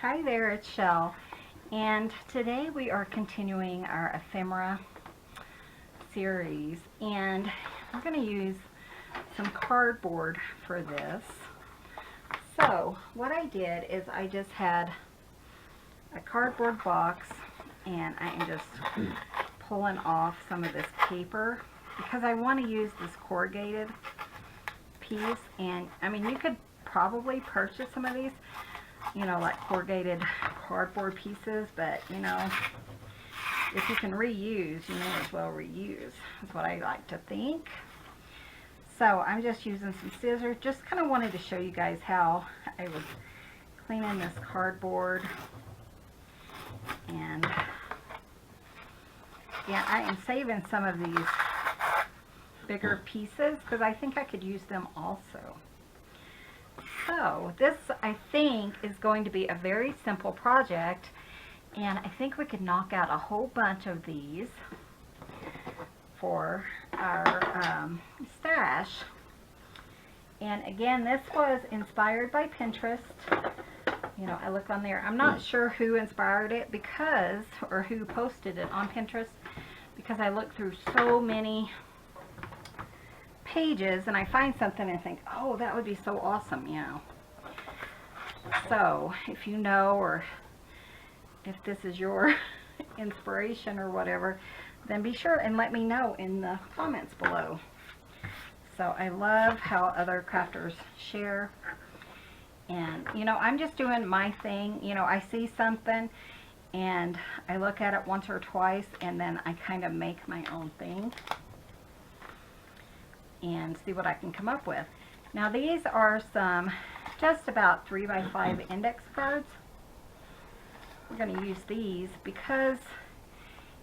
Hi there, it's Shell, and today we are continuing our ephemera series, and we're going to use some cardboard for this. So what I did is I just had a cardboard box, and I am just pulling off some of this paper because I want to use this corrugated piece. And I mean, you could probably purchase some of these, you know, like corrugated cardboard pieces, but you know, if you can reuse, you may as well reuse, is what I like to think. So I'm just using some scissors. Just kind of wanted to show you guys how I was cleaning this cardboard. And yeah, I am saving some of these bigger pieces because I think I could use them also. So this, I think, is going to be a very simple project, and I think we could knock out a whole bunch of these for our stash. And again, this was inspired by Pinterest. You know, I look on there. I'm not sure who inspired it because, or who posted it on Pinterest, because I look through so many pages and I find something and think, oh, that would be so awesome, you know. So if you know, or if this is your inspiration or whatever, then be sure and let me know in the comments below. So I love how other crafters share. And you know, I'm just doing my thing. You know, I see something and I look at it once or twice, and then I kind of make my own thing and see what I can come up with. Now these are some just about 3x5 index cards. We're going to use these because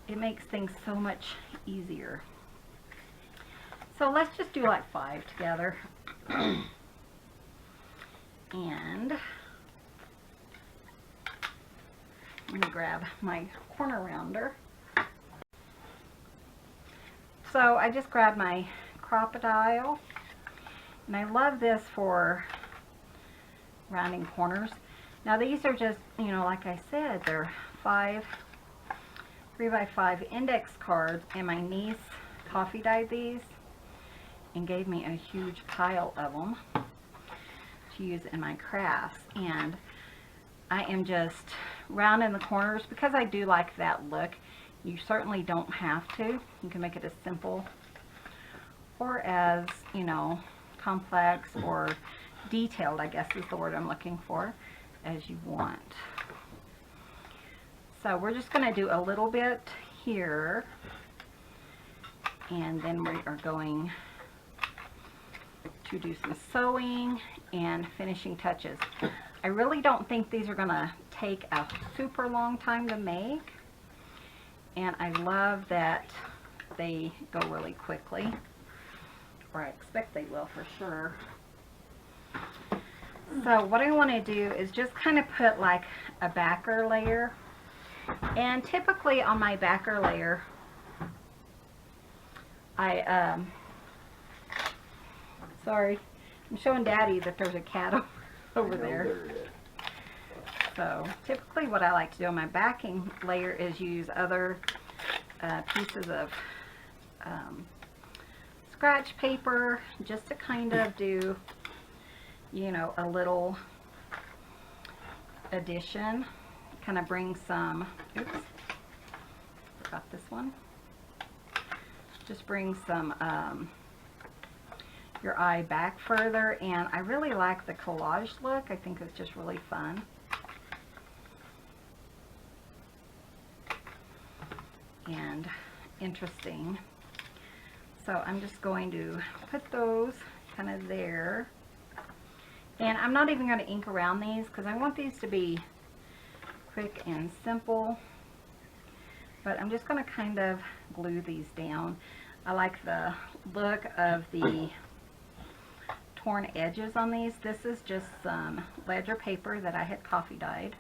it makes things so much easier. So let's just do like 5 together. And I'm going to grab my corner rounder. So I just grabbed my crocodile, and I love this for rounding corners. Now these are just, you know, like I said, they're 3x5 index cards, and my niece coffee dyed these and gave me a huge pile of them to use in my crafts. And I am just rounding the corners because I do like that look. You certainly don't have to. You can make it as simple or as, you know, complex or detailed, I guess is the word I'm looking for, as you want. So we're just going to do a little bit here, and then we are going to do some sewing and finishing touches. I really don't think these are going to take a super long time to make, and I love that they go really quickly, or I expect they will for sure. So what I want to do is just kind of put like a backer layer, and typically on my backer layer sorry, I'm showing Daddy that there's a cat over there. So typically what I like to do on my backing layer is use other pieces of scratch paper just to kind of do, you know, a little addition, kind of bring some, oops, forgot this one, just bring some your eye back further. And I really like the collaged look. I think it's just really fun. And interesting. So I'm just going to put those kind of there. And I'm not even going to ink around these because I want these to be quick and simple. But I'm just going to kind of glue these down. I like the look of the torn edges on these. This is just some ledger paper that I had coffee dyed.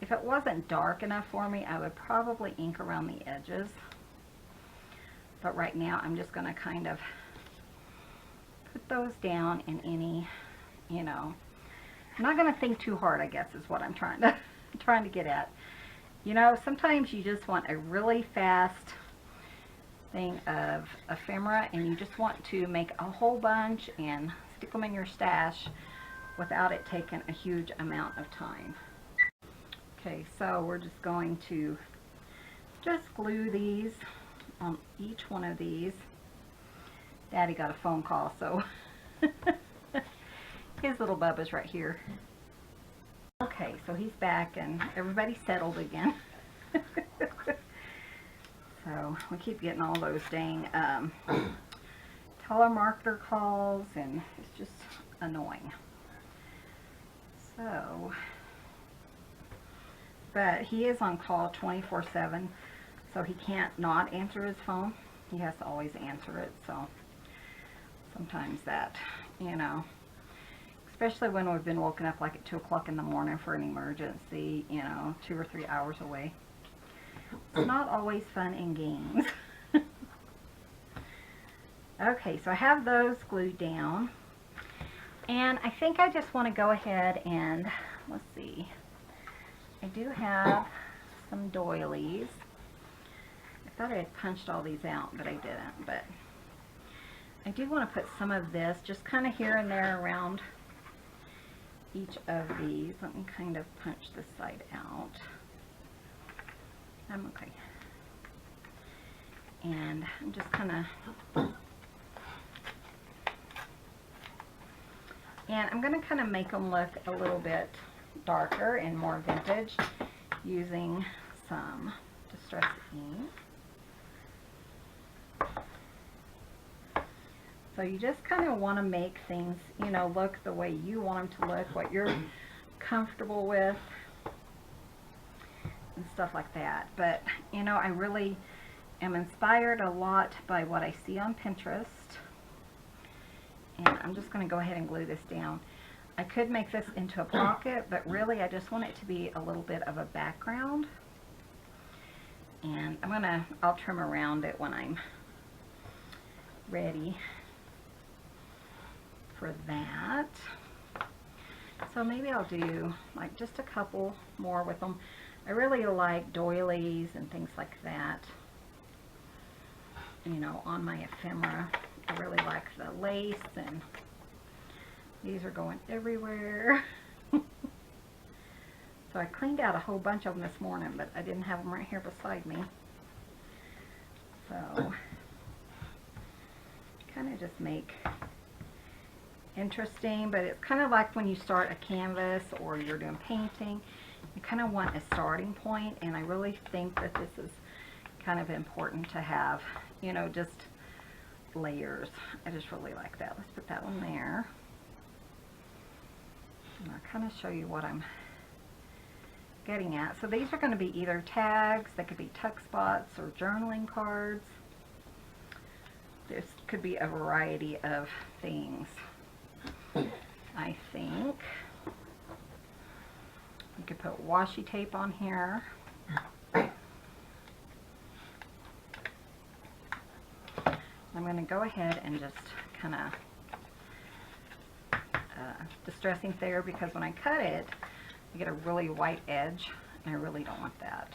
If it wasn't dark enough for me, I would probably ink around the edges. But right now I'm just going to kind of put those down in any, you know, I'm not going to think too hard, I guess, is what I'm trying to get at. You know, sometimes you just want a really fast thing of ephemera, and you just want to make a whole bunch and stick them in your stash without it taking a huge amount of time. Okay, so we're just going to just glue these on each one of these. Daddy got a phone call, so his little Bubba's right here. Okay, so he's back and everybody's settled again. So we keep getting all those dang telemarketer calls, and it's just annoying. So, but he is on call 24/7, so he can't not answer his phone. He has to always answer it, so sometimes that, you know, especially when we've been woken up like at 2 o'clock in the morning for an emergency, you know, 2 or 3 hours away. It's not always fun and games. Okay, so I have those glued down. And I think I just want to go ahead and, let's see, I do have some doilies. I thought I had punched all these out, but I didn't. But I do want to put some of this just kind of here and there around each of these. Let me kind of punch this side out. I'm okay. And I'm just kind of, and I'm going to kind of make them look a little bit darker and more vintage using some distress ink. So you just kind of want to make things, you know, look the way you want them to look, what you're comfortable with, and stuff like that. But, you know, I really am inspired a lot by what I see on Pinterest. And I'm just going to go ahead and glue this down. I could make this into a pocket, but really I just want it to be a little bit of a background. And I'll trim around it when I'm ready for that. So maybe I'll do like just a couple more with them. I really like doilies and things like that, you know, on my ephemera. I really like the lace, and these are going everywhere. So I cleaned out a whole bunch of them this morning, but I didn't have them right here beside me. So kind of just make interesting, but it's kind of like when you start a canvas or you're doing painting, you kind of want a starting point, and I really think that this is kind of important to have, you know, just layers. I just really like that. Let's put that one there. And I'll kind of show you what I'm getting at. So these are going to be either tags, they could be tuck spots, or journaling cards. This could be a variety of things. I think we could put washi tape on here. I'm going to go ahead and just kind of distressing there, because when I cut it, I get a really white edge, and I really don't want that.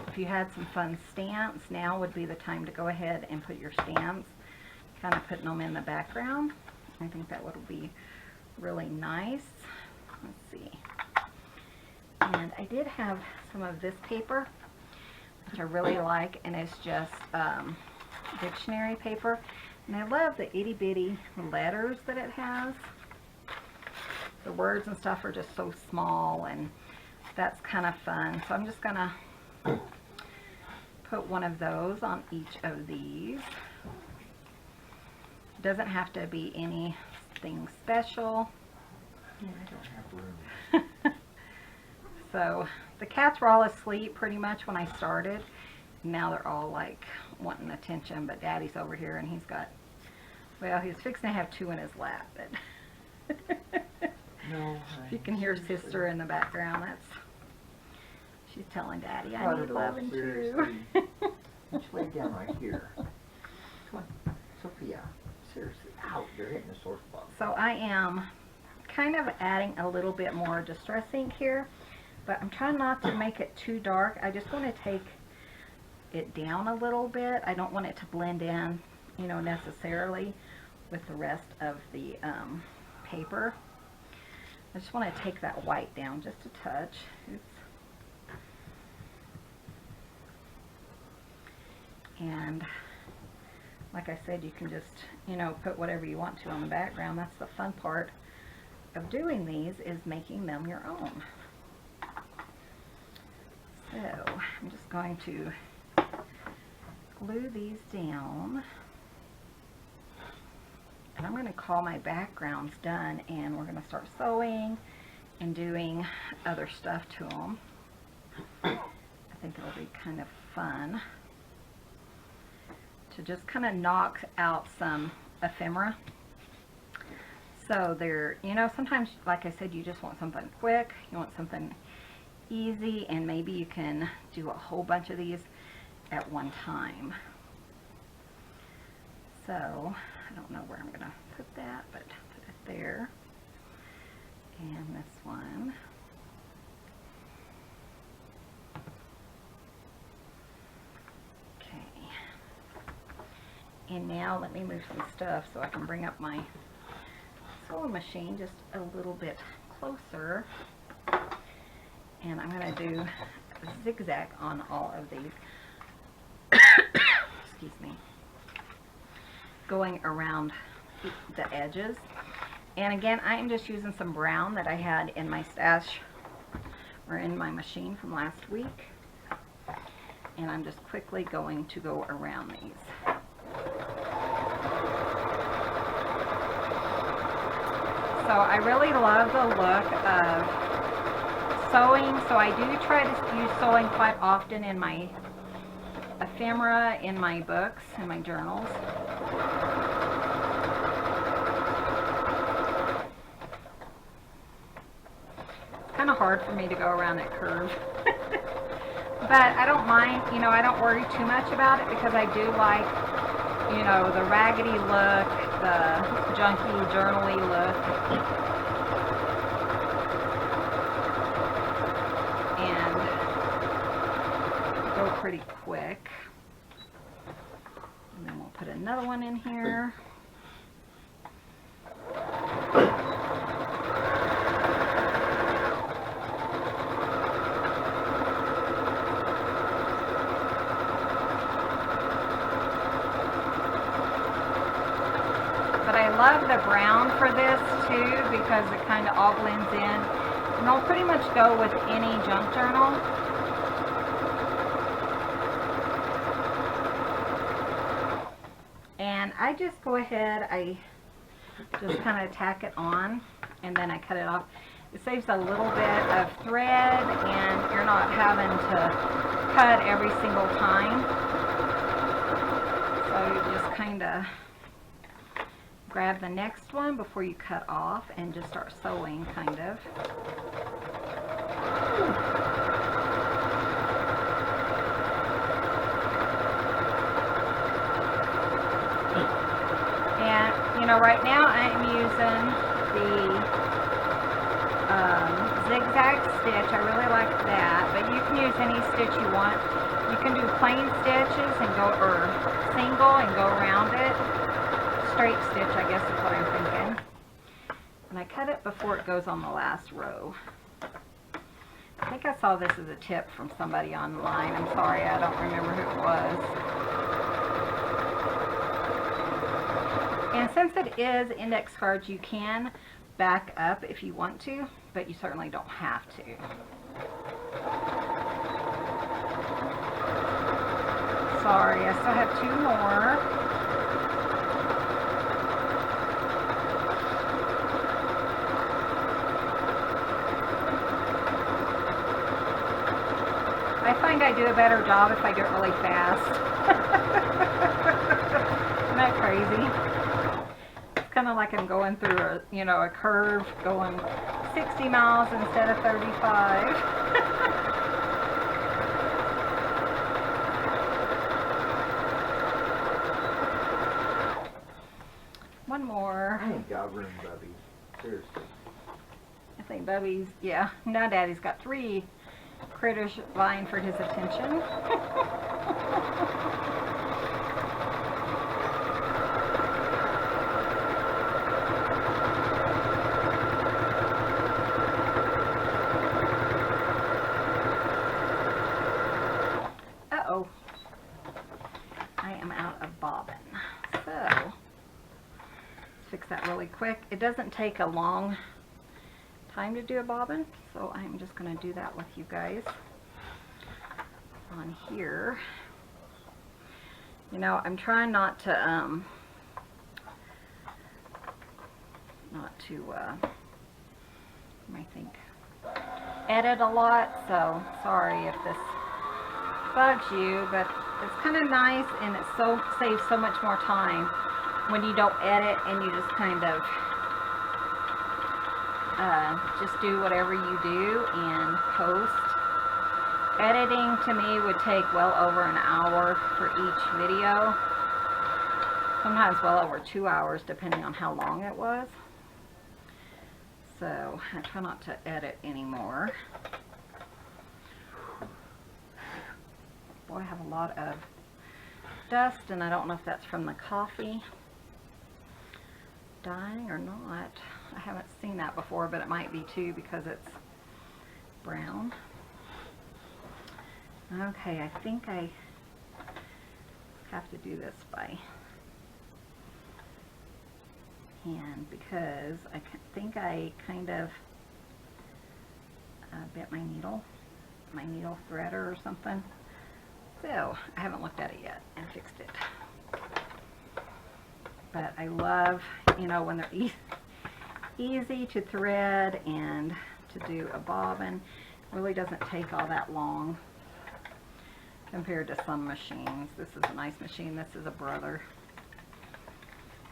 If you had some fun stamps, now would be the time to go ahead and put your stamps, kind of putting them in the background. I think that would be really nice. Let's see. And I did have some of this paper, which I really like, and it's just dictionary paper. And I love the itty bitty letters that it has. The words and stuff are just so small, and that's kind of fun. So I'm just going to put one of those on each of these. It doesn't have to be anything special. Yeah, I don't have room. So the cats were all asleep pretty much when I started. Now they're all like wanting attention, but Daddy's over here, and he's got, well, he's fixing to have two in his lap. But No, you can hear Sister in the background. She's telling Daddy, I need love and chew. Let's lay down right here. You're hitting the sore spot. So I am kind of adding a little bit more distress ink here, but I'm trying not to make it too dark. I just want to take it down a little bit. I don't want it to blend in, you know, necessarily with the rest of the paper. I just want to take that white down just a touch. Oops. And like I said, you can just, you know, put whatever you want to on the background. That's the fun part of doing these, is making them your own. So I'm just going to glue these down, and I'm going to call my backgrounds done, and we're going to start sewing and doing other stuff to them. I think it'll be kind of fun to just kind of knock out some ephemera. So they're, you know, sometimes, like I said, you just want something quick, you want something easy, and maybe you can do a whole bunch of these at one time. So I don't know where I'm going to put that, but put it there. And this one. Okay. And now let me move some stuff so I can bring up my sewing machine just a little bit closer. And I'm going to do a zigzag on all of these. Excuse me. Going around the edges. And again, I am just using some brown that I had in my stash or in my machine from last week. And I'm just quickly going to go around these. So I really love the look of sewing. So I do try to use sewing quite often in my ephemera, in my books, in my journals. It's kind of hard for me to go around that curve. But I don't mind, you know, I don't worry too much about it, because I do like, you know, the raggedy look, the junky, journal-y look. And go pretty quick. And then we'll put another one in here. I love the brown for this too, because it kind of all blends in, and they'll pretty much go with any junk journal. And I just go ahead, I just kind of tack it on, and then I cut it off. It saves a little bit of thread, and you're not having to cut every single time. So you just kind of grab the next one before you cut off and just start sewing, kind of. And, you know, right now I'm using the zigzag stitch. I really like that, but you can use any stitch you want. You can do plain stitches and go, or single and go around it. Straight stitch, I guess is what I'm thinking. And I cut it before it goes on the last row. I think I saw this as a tip from somebody online. I'm sorry, I don't remember who it was. And since it is index cards, you can back up if you want to, but you certainly don't have to. Sorry, I still have two more. I find I do a better job if I do it really fast. Isn't that crazy? It's kind of like I'm going through a, you know, a curve, going 60 miles instead of 35. one more. I ain't got room, Bubby. Seriously. I think Bubby's, yeah, now Daddy's got 3 critters vying for his attention. Uh-oh. I am out of bobbin. So, let's fix that really quick. It doesn't take a long time to do a bobbin, so I'm just going to do that with you guys on here. You know, I'm trying not to I think edit a lot, so sorry if this bugs you, but it's kind of nice, and it saves so much more time when you don't edit and you just kind of just do whatever you do and post. Editing to me would take well over an hour for each video, sometimes well over 2 hours depending on how long it was. So I try not to edit anymore. Boy, I have a lot of dust, and I don't know if that's from the coffee dyeing or not. I haven't seen that before, but it might be too because it's brown. Okay, I think I have to do this by hand because I think I kind of bent my needle threader or something. So, I haven't looked at it yet and fixed it. But I love, you know, when they're easy to thread and to do a bobbin. It really doesn't take all that long compared to some machines. This is a nice machine. This is a Brother.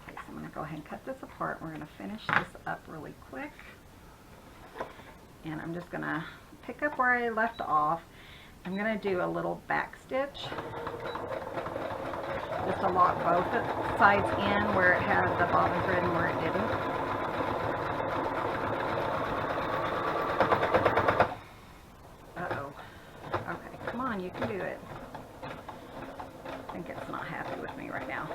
Okay, so I'm going to go ahead and cut this apart. We're going to finish this up really quick. And I'm just going to pick up where I left off. I'm going to do a little back stitch, just to lock both sides in where it had the bobbin thread and where it didn't. Uh-oh. Okay, come on, you can do it. I think it's not happy with me right now.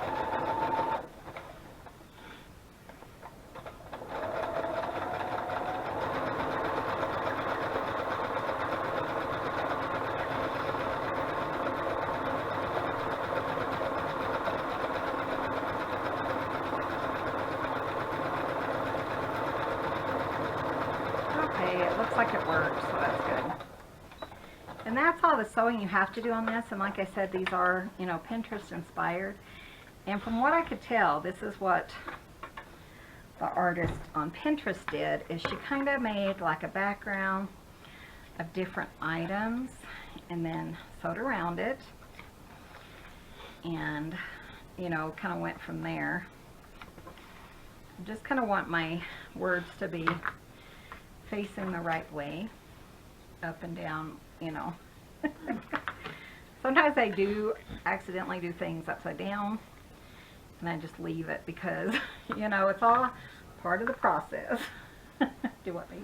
It looks like it works, so that's good. And that's all the sewing you have to do on this. And like I said, these are, you know, Pinterest inspired. And from what I could tell, this is what the artist on Pinterest did, is she kind of made like a background of different items and then sewed around it. And, you know, kind of went from there. I just kind of want my words to be facing the right way, up and down, you know. Sometimes I do accidentally do things upside down, and I just leave it because, you know, it's all part of the process. Do what they.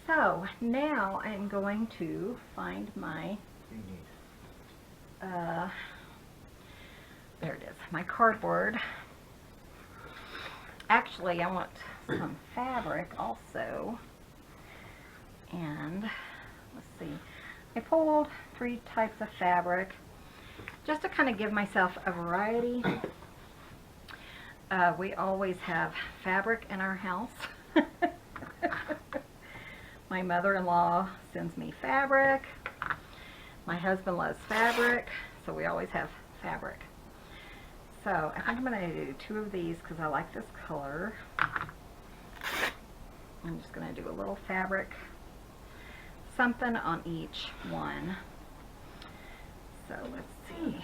So now I'm going to find my, there it is, my cardboard. Actually, I want some fabric also, and let's see, I pulled 3 types of fabric just to kind of give myself a variety. We always have fabric in our house. My mother-in-law sends me fabric. My husband loves fabric, so we always have fabric. So I think I'm going to do 2 of these because I like this color. I'm just going to do a little fabric, something on each one. So let's see.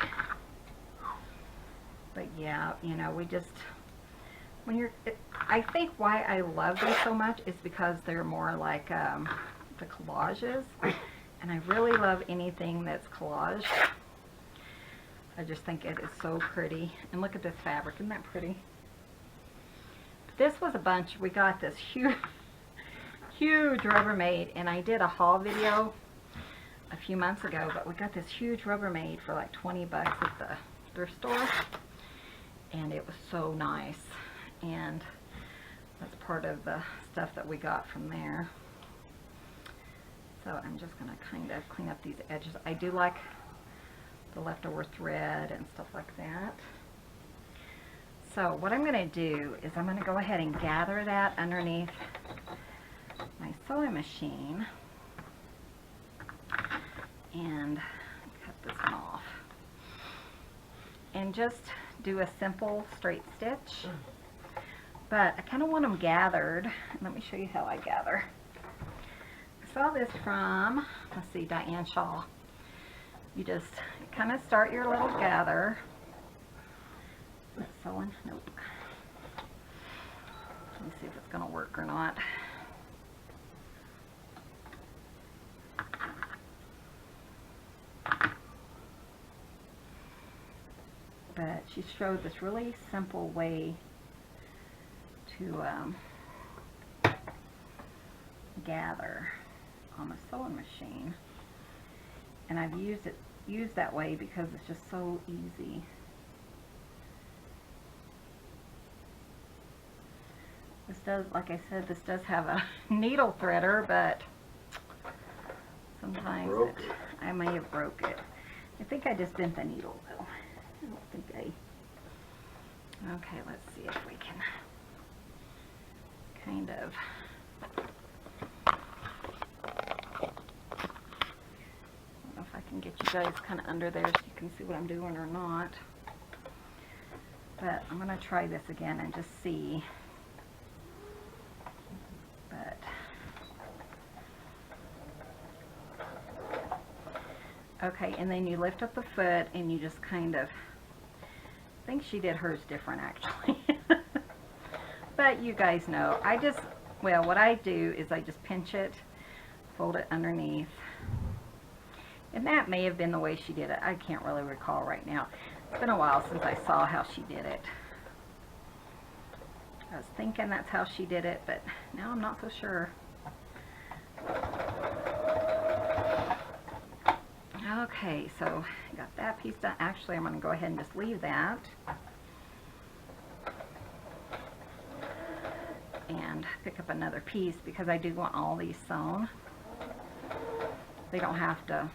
But yeah, you know, we just, when you're, I think why I love these so much is because they're more like the collages. And I really love anything that's collaged. I just think it is so pretty. And look at this fabric. Isn't that pretty? this was a bunch. We got this huge Rubbermaid, and I did a haul video a few months ago, but we got this huge Rubbermaid for like 20 bucks at the thrift store, and it was so nice, and that's part of the stuff that we got from there. So I'm just going to kind of clean up these edges. I do like the leftover thread and stuff like that. So what I'm going to do is I'm going to go ahead and gather that underneath my sewing machine and cut this one off. And just do a simple straight stitch. But I kind of want them gathered. Let me show you how I gather. I saw this from, let's see, Diane. You just kind of start your little gather. Is that sewing? Nope. Let me see if it's going to work or not. But she showed this really simple way to gather on the sewing machine, and I've used that way because it's just so easy. This does, like I said, this does have a needle threader, but sometimes I may have broke it. I think I just bent the needle though. I don't think I... Okay, let's see if we can kind of... I don't know if I can get you guys kind of under there so you can see what I'm doing or not. But I'm going to try this again and just see. But... Okay, and then you lift up the foot and you just kind of... I think she did hers different actually. But you guys know, well, what I do is I just pinch it, fold it underneath. And that may have been the way she did it. I can't really recall right now. It's been a while since I saw how she did it. I was thinking that's how she did it, but now I'm not so sure. Okay, so I got that piece done. Actually, I'm going to go ahead and just leave that. And pick up another piece because I do want all these sewn. They don't have to,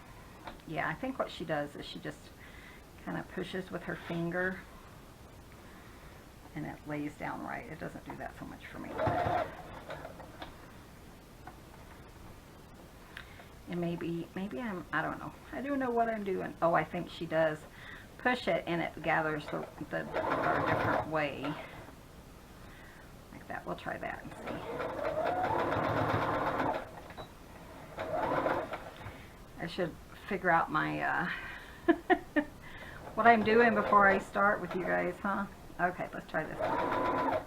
yeah, I think what she does is she just kind of pushes with her finger and it lays down right. It doesn't do that so much for me. And maybe I don't know. I don't know what I'm doing. Oh, I think she does push it and it gathers the a different way. Like that. We'll try that and see. I should figure out my what I'm doing before I start with you guys, huh? Okay, let's try this one.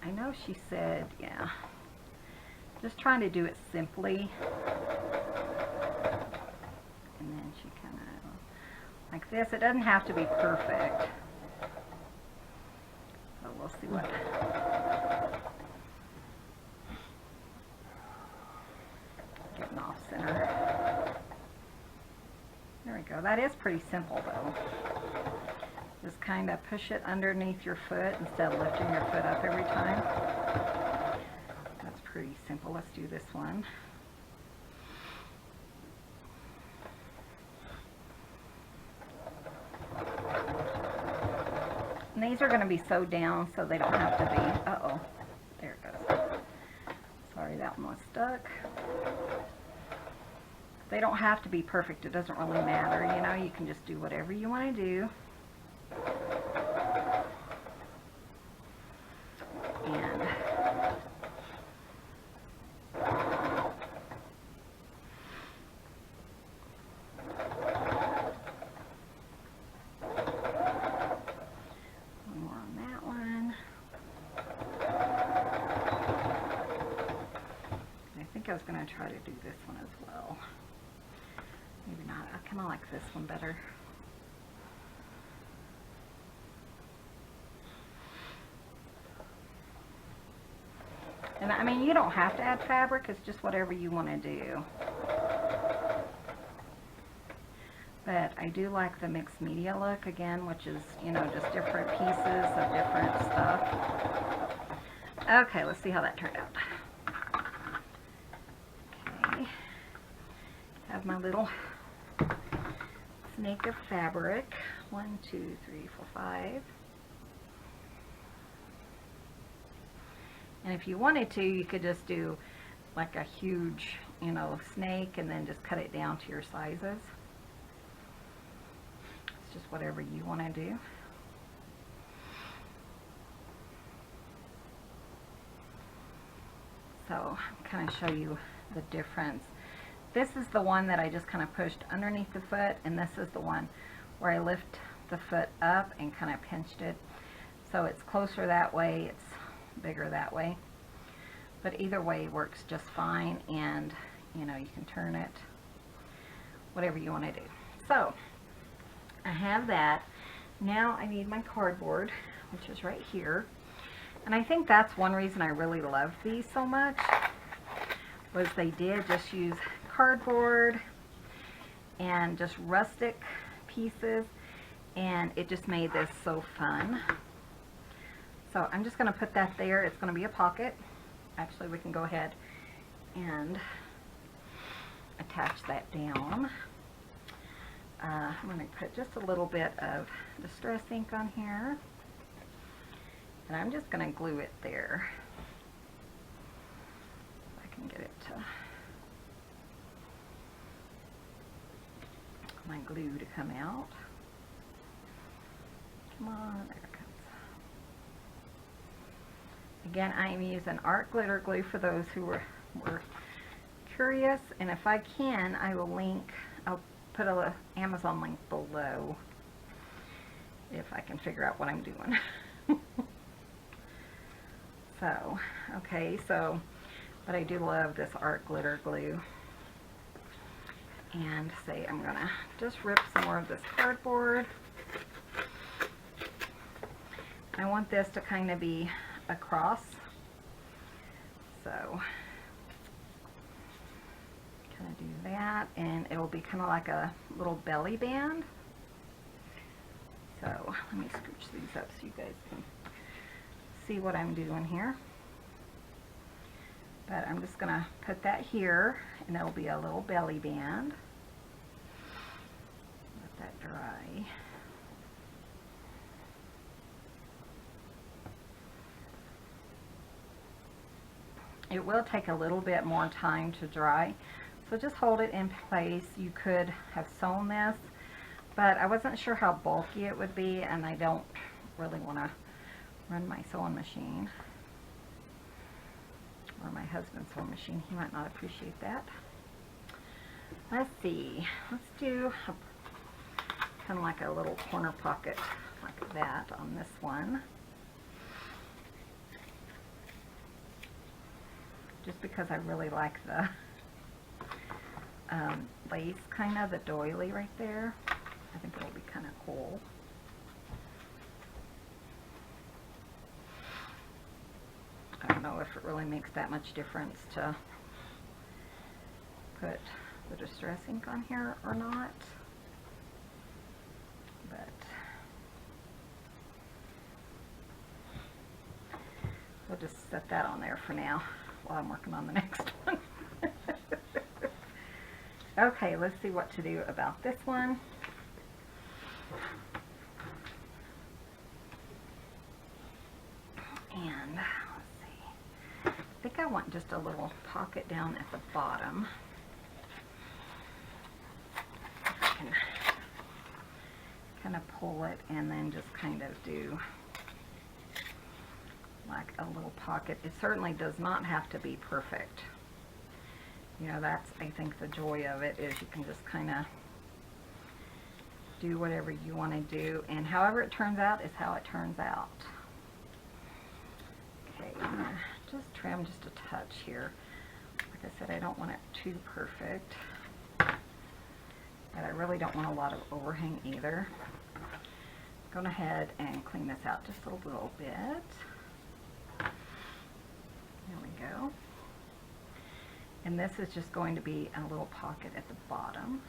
I know she said, yeah. Just trying to do it simply. And then she kind of, like this. It doesn't have to be perfect. So we'll see what. Getting off center. There we go. That is pretty simple though. Just kind of push it underneath your foot instead of lifting your foot up every time. That's pretty simple. Let's do this one. And these are going to be sewed down so they don't have to be, uh-oh, there it goes. Sorry, that one was stuck. They don't have to be perfect. It doesn't really matter. You know, you can just do whatever you want to do. And one more on that one. I think I was going to try to do this one as well. Maybe not. I kind of like this one better. And I mean, you don't have to add fabric, it's just whatever you want to do. But I do like the mixed media look again, which is, you know, just different pieces of different stuff. Okay, let's see how that turned out. Okay, have my little snake of fabric. 1, 2, 3, 4, 5. And if you wanted to, you could just do like a huge, you know, snake and then just cut it down to your sizes. It's just whatever you want to do. So, kind of show you the difference. This is the one that I just kind of pushed underneath the foot, and this is the one where I lift the foot up and kind of pinched it. So it's closer that way, it's bigger that way. But either way works just fine, and you know, you can turn it whatever you want to do. So I have that. Now I need my cardboard, which is right here. And I think that's one reason I really love these so much, was they did just use cardboard and just rustic pieces, and it just made this so fun. So I'm just going to put that there. It's going to be a pocket. Actually, we can go ahead and attach that down. I'm going to put just a little bit of distress ink on here, and I'm just going to glue it there. If I can get it to my glue to come out. Come on, there it comes. Again, I am using art glitter glue for those who were curious, and if I can, I will link, I'll put a Amazon link below if I can figure out what I'm doing. So, okay, so, but I do love this art glitter glue. And say I'm gonna just rip some more of this cardboard. I want this to kind of be across, so kind of do that, and it will be kind of like a little belly band. So let me scooch these up so you guys can see what I'm doing here. But I'm just gonna put that here, and it'll be a little belly band. Let that dry. It will take a little bit more time to dry, so just hold it in place. You could have sewn this, but I wasn't sure how bulky it would be, and I don't really want to run my sewing machine, or my husband's sewing machine. He might not appreciate that. Let's see, let's do kind of like a little corner pocket like that on this one. Just because I really like the lace, kind of the doily right there. I think it'll be kind of cool. I don't know if it really makes that much difference to put the distress ink on here or not, but we'll just set that on there for now while I'm working on the next one. Okay, let's see what to do about this one. And let's see, I think I want just a little pocket down at the bottom. I can kind of pull it and then just kind of do like a little pocket. It certainly does not have to be perfect. You know, that's, I think, the joy of it, is you can just kind of do whatever you want to do, and however it turns out is how it turns out. Okay, I'm going to just trim just a touch here. Like I said, I don't want it too perfect, but I really don't want a lot of overhang either. I'm going ahead and clean this out just a little bit. There we go. And this is just going to be a little pocket at the bottom.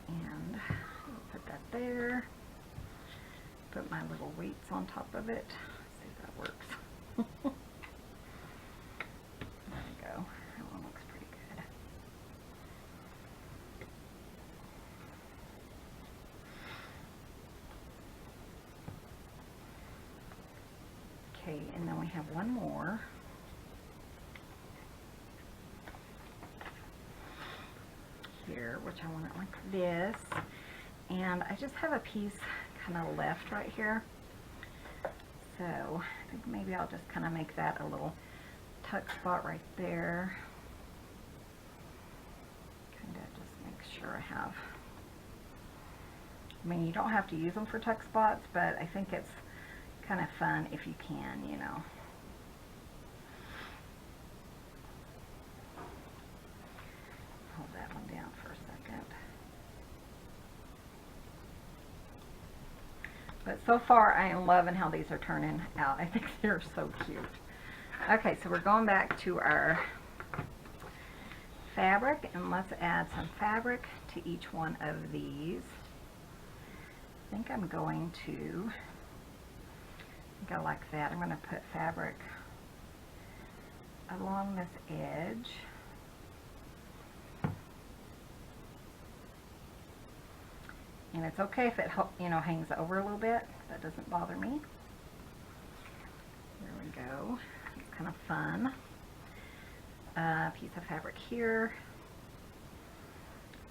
And I'll put that there. Put my little weights on top of it. See if that works. There we go. That one looks pretty good. Okay, and then we have one more. Here, which I want it like this. And I just have a piece kind of left right here. So I think maybe I'll just kind of make that a little tuck spot right there. Kind of just make sure I have, I mean, you don't have to use them for tuck spots, but I think it's kind of fun if you can, you know. Hold that one down for a second. But so far I am loving how these are turning out. I think they're so cute. Okay, so we're going back to our fabric, and let's add some fabric to each one of these. I think I'm going to go like that. I'm going to put fabric along this edge. And it's okay if it, you know, hangs over a little bit. That doesn't bother me. There we go. It's kind of fun. Piece of fabric here.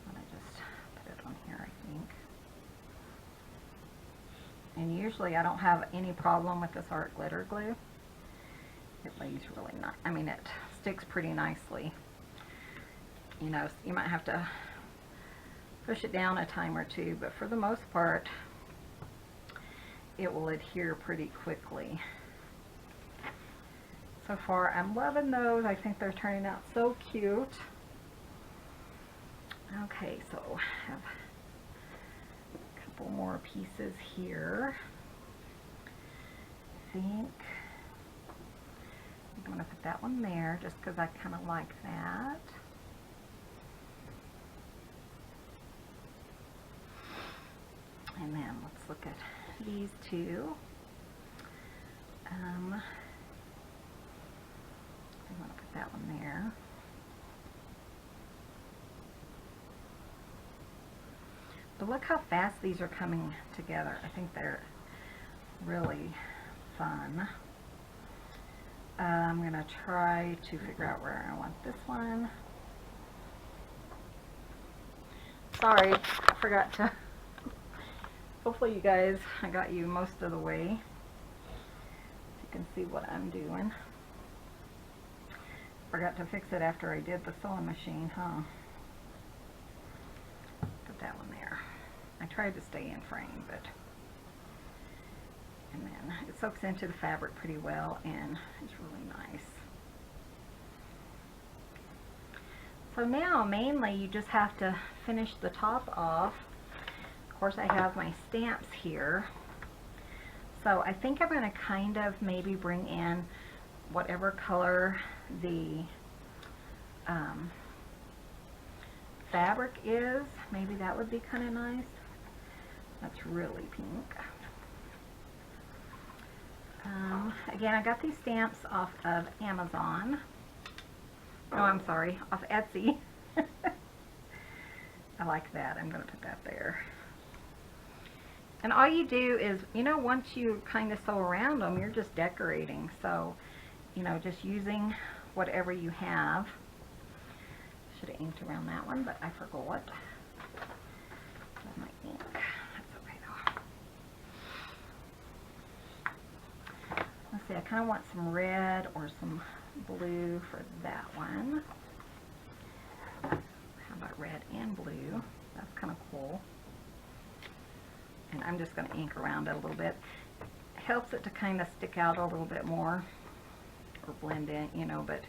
I'm going to just put it on here, I think. And usually I don't have any problem with this art glitter glue. It lays really nice. I mean, it sticks pretty nicely. You know, you might have to push it down a time or two, but for the most part, it will adhere pretty quickly. So far, I'm loving those. I think they're turning out so cute. Okay, so I have a couple more pieces here. I think I'm going to put that one there just because I kind of like that. And then let's look at these two. I'm going to put that one there. But look how fast these are coming together. I think they're really fun. I'm going to try to figure out where I want this one. Sorry, I forgot to. Hopefully you guys, I got you most of the way. You can see what I'm doing. Forgot to fix it after I did the sewing machine, huh? Put that one there. I tried to stay in frame, but, and then it soaks into the fabric pretty well and it's really nice. So now mainly you just have to finish the top off. Of course, I have my stamps here. So I think I'm going to kind of maybe bring in whatever color the fabric is. Maybe that would be kind of nice. That's really pink. Again, I got these stamps off of Amazon. No, I'm sorry, off Etsy. I like that. I'm going to put that there. And all you do is, you know, once you kind of sew around them, you're just decorating. So, you know, just using whatever you have. Should have inked around that one, but I forgot. That's my ink. That's okay though. Let's see, I kind of want some red or some blue for that one. How about red and blue? That's kind of cool. And I'm just going to ink around it a little bit. It helps it to kind of stick out a little bit more, or blend in, you know, but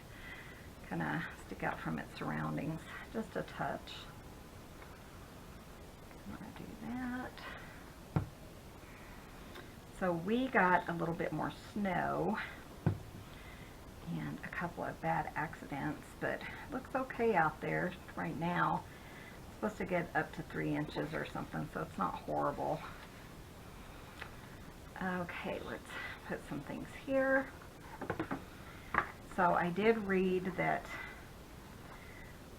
kind of stick out from its surroundings just a touch. I'm going to do that. So we got a little bit more snow and a couple of bad accidents, but it looks okay out there right now. It's supposed to get up to 3 inches or something, so it's not horrible. Okay, let's put some things here. So I did read that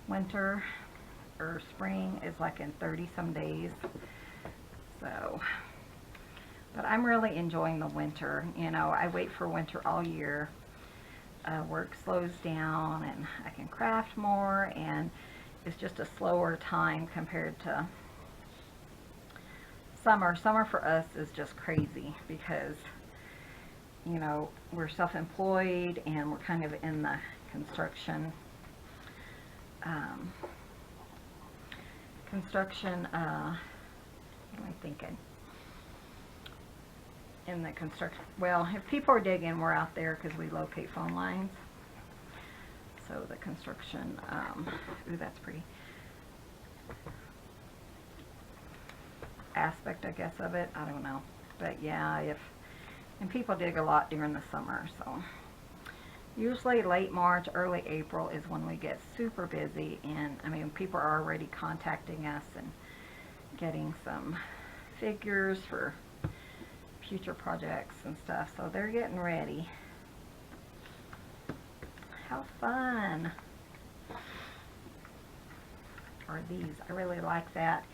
winter or spring is like in 30 some days. So, but I'm really enjoying the winter. You know, I wait for winter all year. Work slows down and I can craft more, and it's just a slower time compared to summer. Summer for us is just crazy because, you know, we're self-employed and we're kind of in the construction what am I thinking? In the construction, well, if people are digging, we're out there because we locate phone lines. So the construction, ooh, that's pretty aspect, I guess, of it. I don't know. But yeah, and people dig a lot during the summer, so usually late March, early April is when we get super busy, and I mean, people are already contacting us and getting some figures for future projects and stuff, so they're getting ready. How fun are these? I really like that,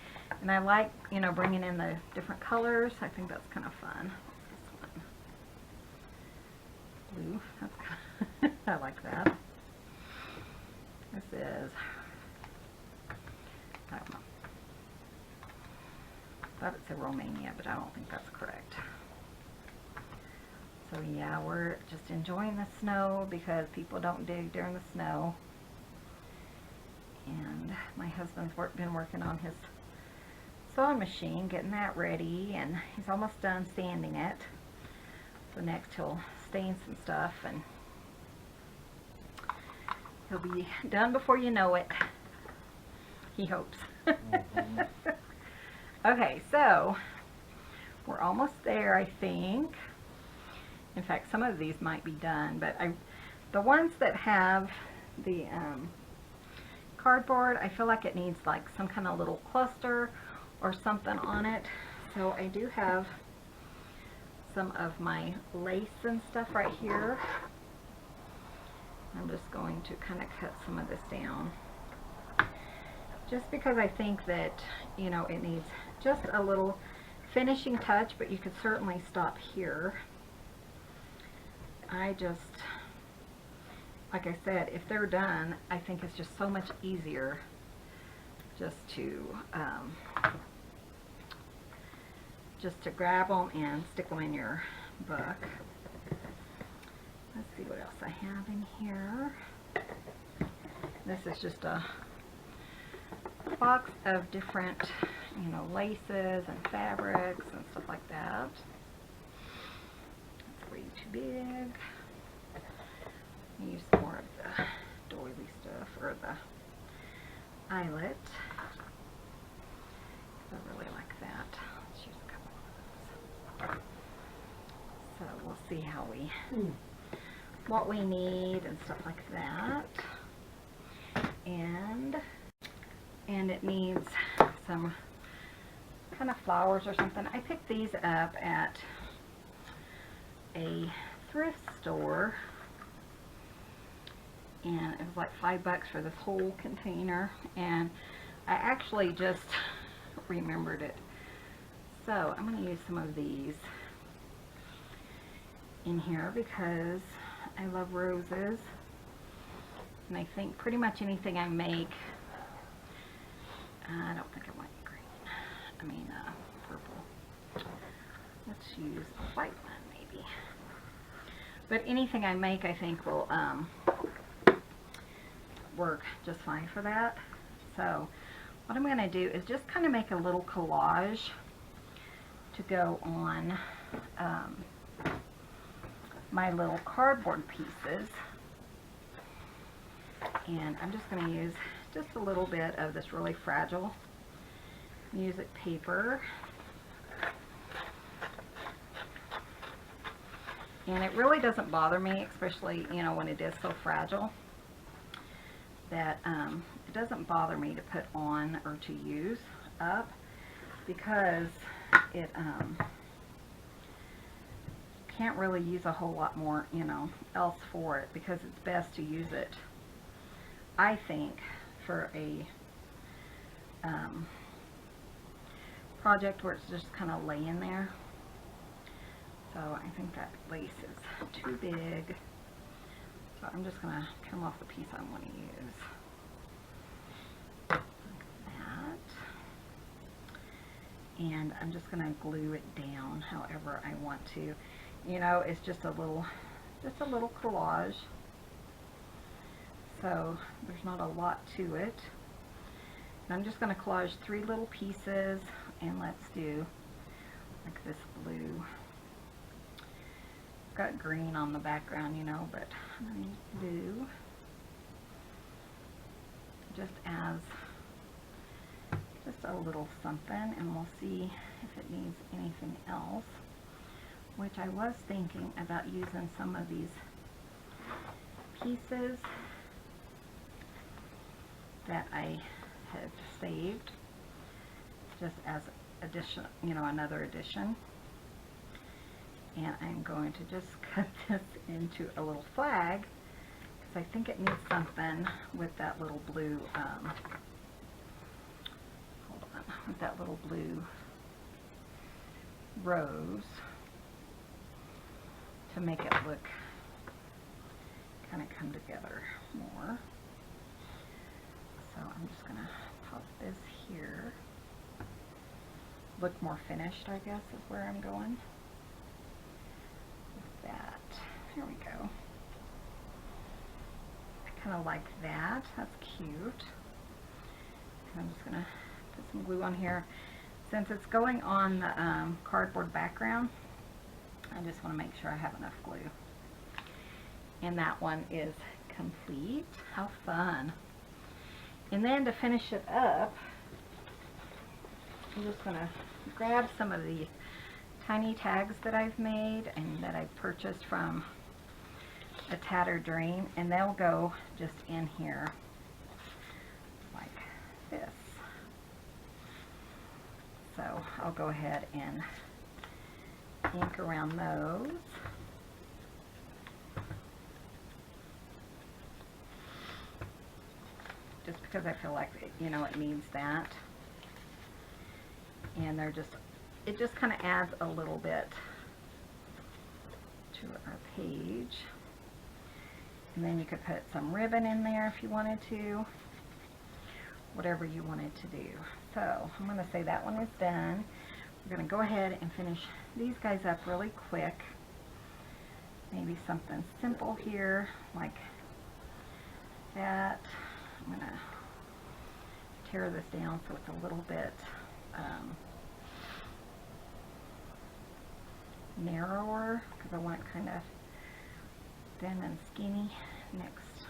and I like, you know, bringing in the different colors. I think that's kind of fun. What's this one? Blue. That's I like that. This is, I don't know. I thought it said Romania, but I don't think that's correct. So yeah, we're just enjoying the snow because people don't dig during the snow. And my husband's been working on his sewing machine, getting that ready, and he's almost done sanding it. So next he'll stain some stuff and he'll be done before you know it. He hopes. Mm-hmm. Okay, so we're almost there, I think. In fact, some of these might be done, but the ones that have the cardboard, I feel like it needs like some kind of little cluster or something on it. So I do have some of my lace and stuff right here. I'm just going to kind of cut some of this down, just because I think that, you know, it needs just a little finishing touch, but you could certainly stop here. I just, like I said, if they're done, I think it's just so much easier just to grab them and stick them in your book. Let's see what else I have in here. This is just a box of different, you know, laces and fabrics and stuff like that. It's way too big. Use more of the doily stuff, or the eyelet. I really like that. Let's use a couple of those. So we'll see how what we need and stuff like that. And it needs some kind of flowers or something. I picked these up at a thrift store, and it was like $5 for this whole container, and I actually just remembered it. So I'm going to use some of these in here because I love roses, and I think pretty much anything I make, I don't think I want green, I mean purple. Let's use a white one maybe. But anything I make, I think will work just fine for that. So what I'm going to do is just kind of make a little collage to go on my little cardboard pieces. And I'm just going to use just a little bit of this really fragile music paper. And it really doesn't bother me, especially, you know, when it is so fragile, that it doesn't bother me to put on or to use up, because it can't really use a whole lot more, you know, else for it, because it's best to use it, I think, for a project where it's just kind of laying there. So I think that lace is too big. So I'm just going to trim off the piece I want to use. Like that. And I'm just going to glue it down however I want to. You know, it's just a little collage. So there's not a lot to it. And I'm just going to collage 3 little pieces, and let's do like this blue. Got green on the background, you know, but I'm going to use blue just as just a little something, and we'll see if it needs anything else, which I was thinking about using some of these pieces that I had saved just as addition, you know, another addition. And I'm going to just cut this into a little flag, because I think it needs something with that little blue, hold on, with that little blue rose to make it look, kind of come together more. So I'm just going to pop this here. Look more finished, I guess, is where I'm going. That. Here we go. I kind of like that. That's cute. And I'm just going to put some glue on here. Since it's going on the cardboard background, I just want to make sure I have enough glue. And that one is complete. How fun. And then to finish it up, I'm just going to grab some of these tiny tags that I've made and that I purchased from a Tattered Dream, and they'll go just in here like this. So I'll go ahead and ink around those. Just because I feel like, you know, it needs that. And they're just, it just kind of adds a little bit to our page. And then you could put some ribbon in there if you wanted to, whatever you wanted to do. So I'm going to say that one is done. We're going to go ahead and finish these guys up really quick. Maybe something simple here like that. I'm going to tear this down so it's a little bit narrower, because I want it kind of thin and skinny next,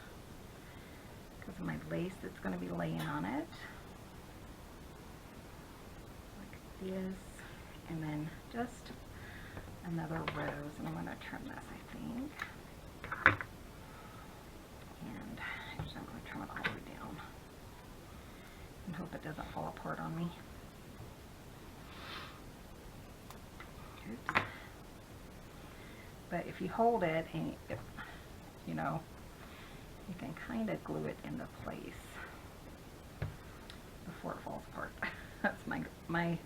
because of my lace that's going to be laying on it. Like this, and then just another rose, and I'm going to trim this, I think. And actually I'm going to trim it all the way down and hope it doesn't fall apart on me. Oops. But if you hold it, and you know, you can kind of glue it into place before it falls apart. That's my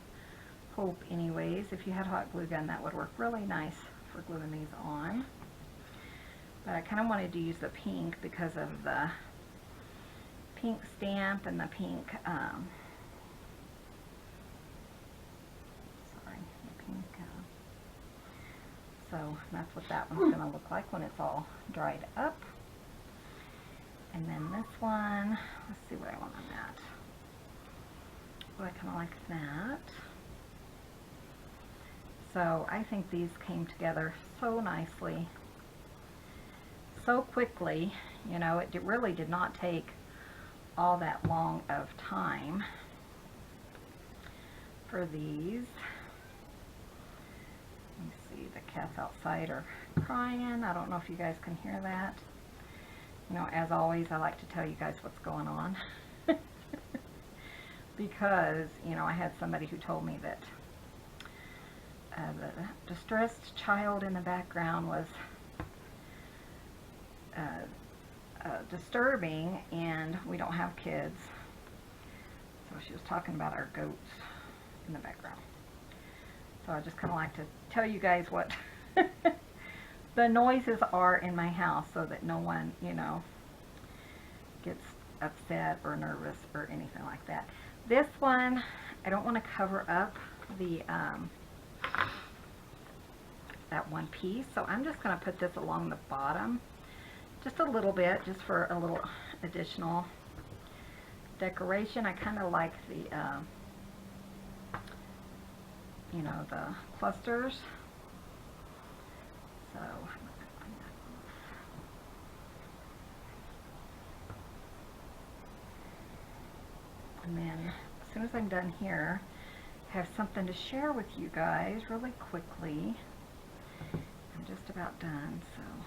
hope anyways. If you had a hot glue gun, that would work really nice for gluing these on. But I kind of wanted to use the pink because of the pink stamp and the pink, so that's what that one's going to look like when it's all dried up. And then this one, let's see what I want on that. Oh, I kind of like that. So I think these came together so nicely, so quickly. You know, it really did not take all that long of time for these. Let me see, the cats outside are crying. I don't know if you guys can hear that. You know, as always, I like to tell you guys what's going on. Because, you know, I had somebody who told me that the distressed child in the background was disturbing, and we don't have kids. So she was talking about our goats in the background. So I just kind of like to tell you guys what the noises are in my house so that no one, you know, gets upset or nervous or anything like that. This one, I don't want to cover up the that one piece, so I'm just going to put this along the bottom just a little bit, just for a little additional decoration. I kind of like the you know, the clusters. So and then as soon as I'm done here, I have something to share with you guys really quickly. I'm just about done, so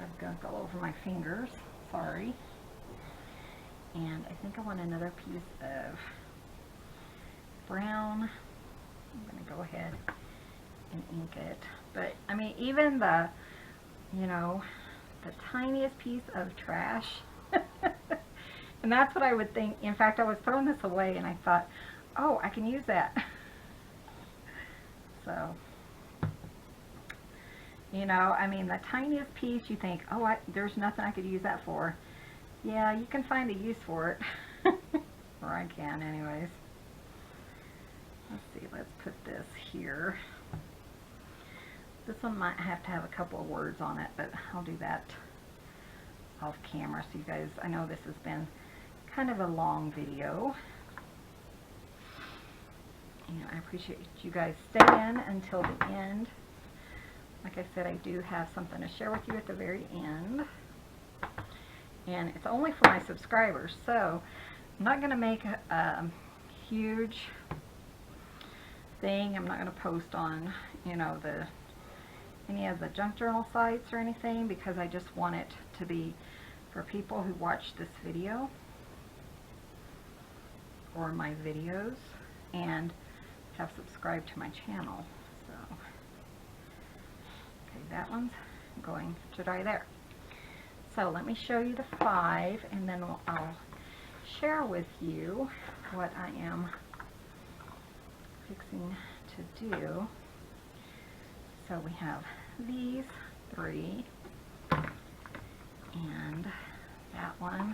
I've gunk all over my fingers, sorry. And I think I want another piece of brown. I'm going to go ahead and ink it. But, I mean, even the, you know, the tiniest piece of trash. And that's what I would think. In fact, I was throwing this away and I thought, oh, I can use that. So, you know, I mean, the tiniest piece, you think, oh, there's nothing I could use that for. Yeah, you can find a use for it. Or I can, anyways. Let's see, let's put this here. This one might have to have a couple of words on it, but I'll do that off camera. So you guys, I know this has been kind of a long video. And I appreciate you guys staying until the end. Like I said, I do have something to share with you at the very end. And it's only for my subscribers, so I'm not going to make a huge thing. I'm not going to post on, you know, any of the junk journal sites or anything, because I just want it to be for people who watch this video or my videos and have subscribed to my channel. So, okay, that one's going to dry there. So let me show you the 5, and then I'll share with you what I am fixing to do. So we have these 3, and that one,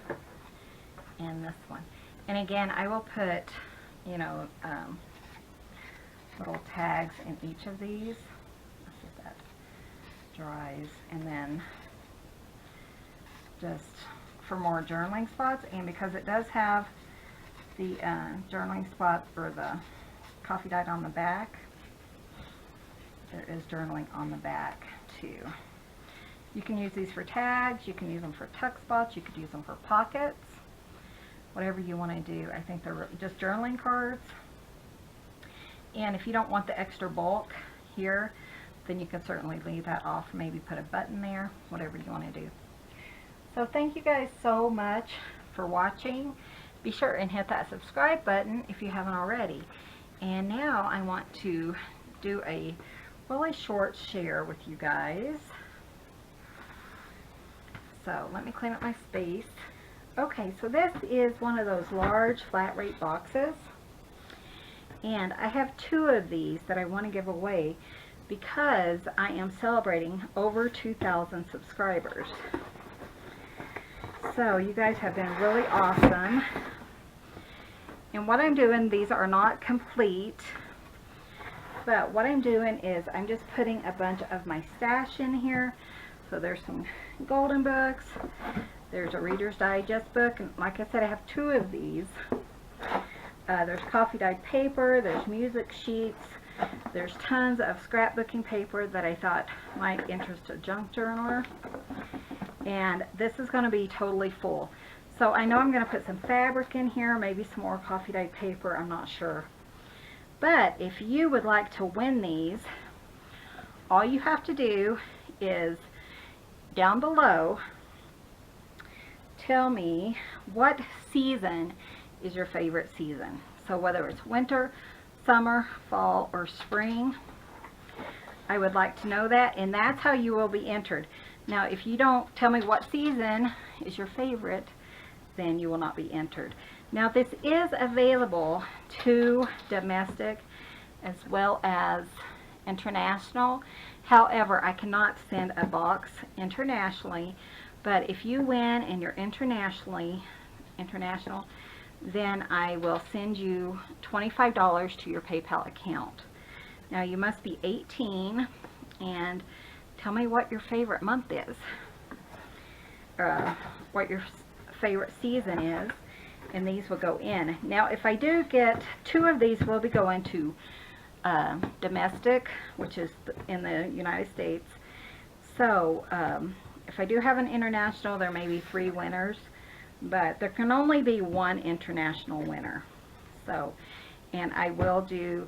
and this one. And again, I will put, you know, little tags in each of these. Let's see if that dries, and then just for more journaling spots. And because it does have the journaling spot for the coffee dyed on the back, there is journaling on the back too. You can use these for tags, you can use them for tuck spots, you could use them for pockets, whatever you want to do. I think they're just journaling cards. And if you don't want the extra bulk here, then you can certainly leave that off, maybe put a button there, whatever you want to do. So thank you guys so much for watching. Be sure and hit that subscribe button if you haven't already. And now I want to do a really short share with you guys. So let me clean up my space. Okay, so this is one of those large flat rate boxes. And I have 2 of these that I want to give away because I am celebrating over 2,000 subscribers. So you guys have been really awesome. And what I'm doing, these are not complete, but what I'm doing is I'm just putting a bunch of my stash in here. So there's some golden books, there's a Reader's Digest book, and like I said, I have 2 of these. There's coffee dyed paper, there's music sheets, there's tons of scrapbooking paper that I thought might interest a junk journaler. And this is going to be totally full. So I know I'm going to put some fabric in here, maybe some more coffee dyed paper, I'm not sure. But if you would like to win these, all you have to do is down below tell me what season is your favorite season. So whether it's winter, summer, fall, or spring, I would like to know that, and that's how you will be entered. Now, if you don't tell me what season is your favorite, then you will not be entered. Now, this is available to domestic as well as international. However, I cannot send a box internationally, but if you win and you're international, then I will send you $25 to your PayPal account. Now, you must be 18 and tell me what your favorite month is, what your favorite season is, and these will go in. Now, if I do get 2 of these, will be going to domestic, which is in the United States. So if I do have an international, there may be 3 winners, but there can only be 1 international winner. So, and I will do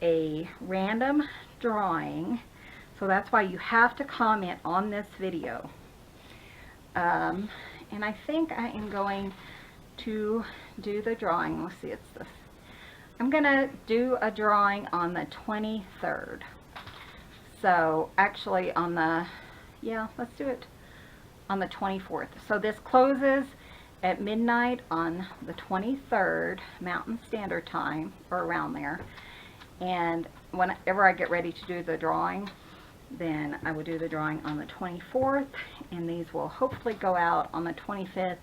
a random drawing, so that's why you have to comment on this video. And I think I am going to do the drawing. Let's see, it's this. I'm gonna do a drawing on the 23rd. So actually on the, yeah, let's do it on the 24th. So this closes at midnight on the 23rd Mountain Standard Time, or around there. And whenever I get ready to do the drawing, then I will do the drawing on the 24th, and these will hopefully go out on the 25th,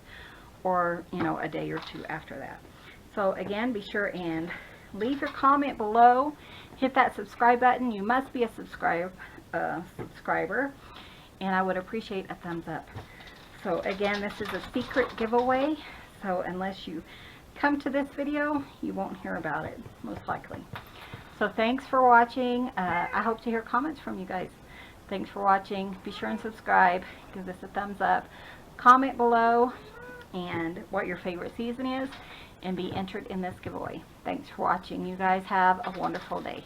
or a day or 2 after that. So again, be sure and leave your comment below. Hit that subscribe button. You must be a subscriber, and I would appreciate a thumbs up. So again, this is a secret giveaway, so unless you come to this video, you won't hear about it, most likely. So thanks for watching. I hope to hear comments from you guys. Thanks for watching. Be sure and subscribe. Give this a thumbs up. Comment below and what your favorite season is, and be entered in this giveaway. Thanks for watching. You guys have a wonderful day.